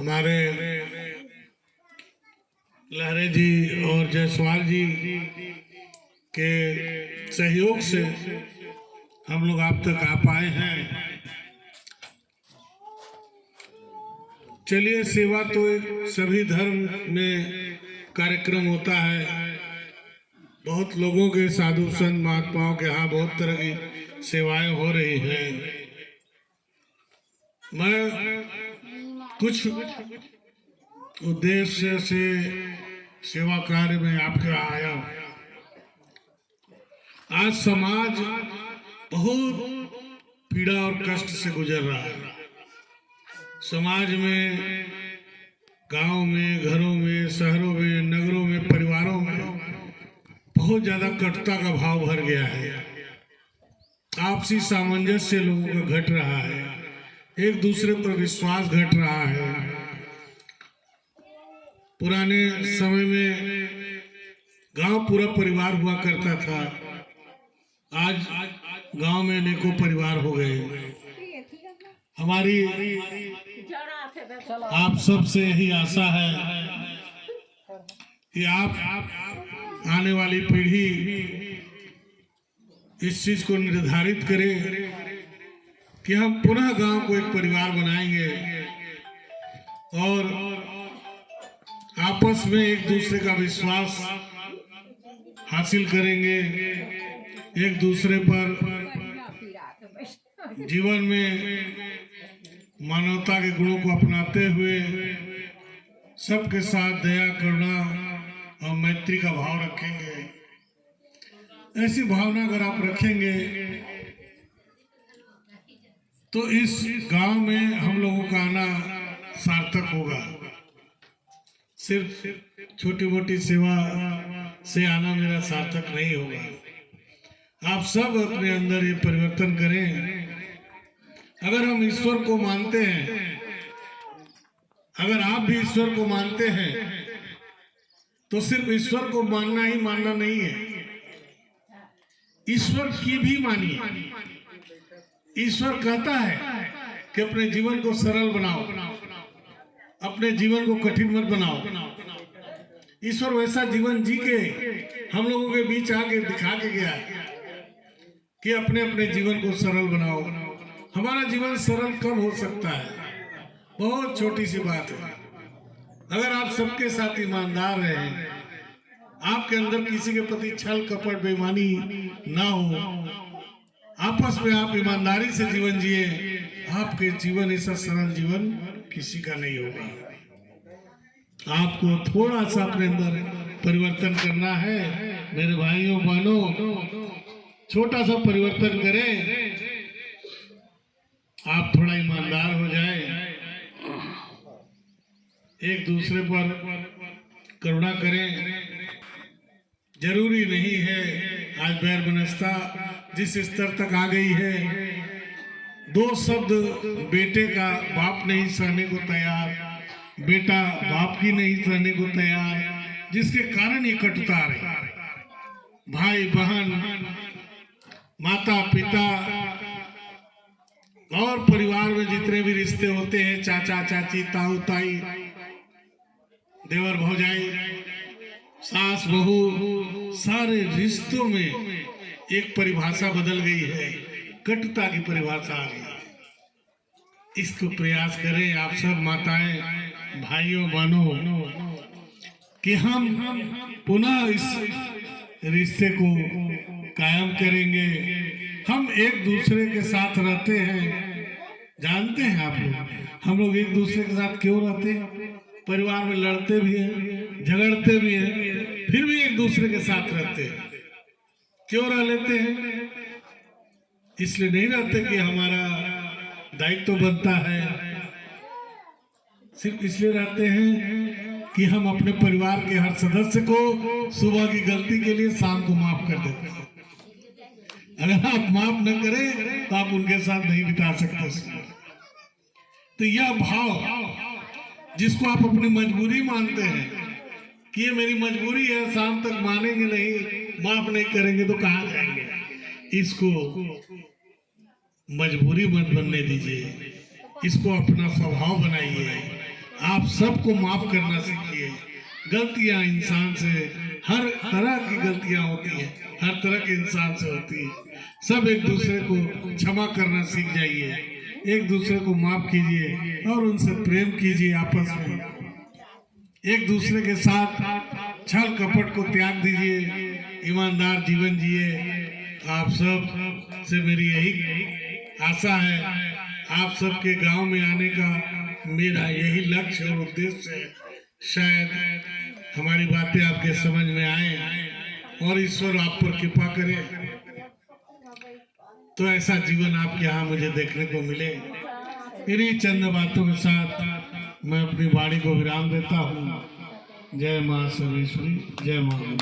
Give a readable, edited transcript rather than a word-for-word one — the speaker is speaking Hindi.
हमारे लहरे जी और जायसवाल जी के सहयोग से हम लोग आप तक आ पाए हैं। चलिए, सेवा तो एक सभी धर्म में कार्यक्रम होता है। बहुत लोगों के, साधु संत महात्माओं के यहाँ बहुत तरह की सेवाएं हो रही हैं। मैं कुछ उद्देश्य से सेवा कार्य में आपके यहाँ आया हूँ। आज समाज बहुत पीड़ा और कष्ट से गुजर रहा है। समाज में, गांव में, घरों में, शहरों में, नगरों में, परिवारों में बहुत ज्यादा कटुता का भाव भर गया है। आपसी सामंजस्य लोगों का घट रहा है, एक दूसरे पर विश्वास घट रहा है। पुराने समय में गांव पूरा परिवार हुआ करता था, आज गांव में अनेकों परिवार हो गए। हमारी आप सब से यही आशा है कि आप आने वाली पीढ़ी इस चीज को निर्धारित करे कि हम पुनः गांव को एक परिवार बनाएंगे और आपस में एक दूसरे का विश्वास हासिल करेंगे, एक दूसरे पर जीवन में मानवता के गुणों को अपनाते हुए सबके साथ दया, करुणा और मैत्री का भाव रखेंगे। ऐसी भावना अगर आप रखेंगे तो इस गांव में हम लोगों का आना सार्थक होगा। सिर्फ छोटी मोटी सेवा से आना मेरा सार्थक नहीं होगा। आप सब अपने अंदर ये परिवर्तन करें। अगर हम ईश्वर को मानते हैं, अगर आप भी ईश्वर को मानते हैं, तो सिर्फ ईश्वर को मानना ही मानना नहीं है, ईश्वर की भी मानिए। ईश्वर कहता है कि अपने जीवन को सरल बनाओ, अपने जीवन को कठिन मत बनाओ। ईश्वर वैसा जीवन जी के हम लोगों के बीच आके दिखा के गया कि अपने अपने जीवन को सरल बनाओ। हमारा जीवन सरल कब हो सकता है? बहुत छोटी सी बात है। अगर आप सबके साथ ईमानदार रहें, आपके अंदर किसी के प्रति छल कपट बेईमानी ना हो, आपस में आप ईमानदारी से जीवन जिए, आपके जीवन ऐसा सरल जीवन किसी का नहीं होगा। आपको थोड़ा सा अपने अंदर परिवर्तन करना है मेरे भाइयों बहनों। छोटा सा परिवर्तन करें, आप थोड़ा ईमानदार हो जाए, एक दूसरे पर करुणा करें। जरूरी नहीं है, आज बैर बनस्ता जिस स्तर तक आ गई है, दो शब्द बेटे का बाप नहीं सहने को तैयार, बेटा बाप की नहीं सहने को तैयार, जिसके कारण ये कटुता रही। भाई बहन, माता पिता और परिवार में जितने भी रिश्ते होते हैं, चाचा चाची, ताऊ ताई, देवर भौजाई, सास बहू, सारे रिश्तों में एक परिभाषा बदल गई है, कटुता की परिभाषा आ गई। इसको प्रयास करें आप सब माताएं, भाइयों बहनों, कि हम पुनः इस रिश्ते को कायम करेंगे। हम एक दूसरे के साथ रहते हैं, जानते हैं आप लोग, हम लोग एक दूसरे के साथ क्यों रहते हैं? परिवार में लड़ते भी हैं, झगड़ते भी हैं, फिर भी एक दूसरे के साथ रहते हैं। क्यों रह लेते हैं? इसलिए नहीं रहते कि हमारा दायित्व बनता है, सिर्फ इसलिए रहते हैं कि हम अपने परिवार के हर सदस्य को सुबह की गलती के लिए शाम को माफ कर देते हैं। अगर आप माफ न करें तो आप उनके साथ नहीं बिता सकते। तो यह भाव जिसको आप अपनी मजबूरी मानते हैं कि ये मेरी मजबूरी है, शाम तक मानेंगे नहीं, माफ नहीं करेंगे तो कहाँ जाएंगे, इसको मजबूरी मत बनने दीजिए, इसको अपना स्वभाव बनाइए। आप आप सबको माफ करना सीखिए। गलतियां इंसान से, हर तरह की गलतियां होती है, हर तरह के इंसान से होती है। सब एक दूसरे को क्षमा करना सीख जाइए, एक दूसरे को माफ कीजिए और उनसे प्रेम कीजिए। आपस में एक दूसरे के साथ छल कपट को त्याग दीजिए, ईमानदार जीवन जिए। आप सब से मेरी यही आशा है, आप सबके गांव में आने का मेरा यही लक्ष्य और उद्देश्य है। शायद हमारी बातें आपके समझ में आए और ईश्वर आप पर कृपा करे तो ऐसा जीवन आपके यहाँ मुझे देखने को मिले। इन्हीं चंद बातों के साथ मैं अपनी वाणी को विराम देता हूँ। जय मां सर्वेश्वरी, जय मां।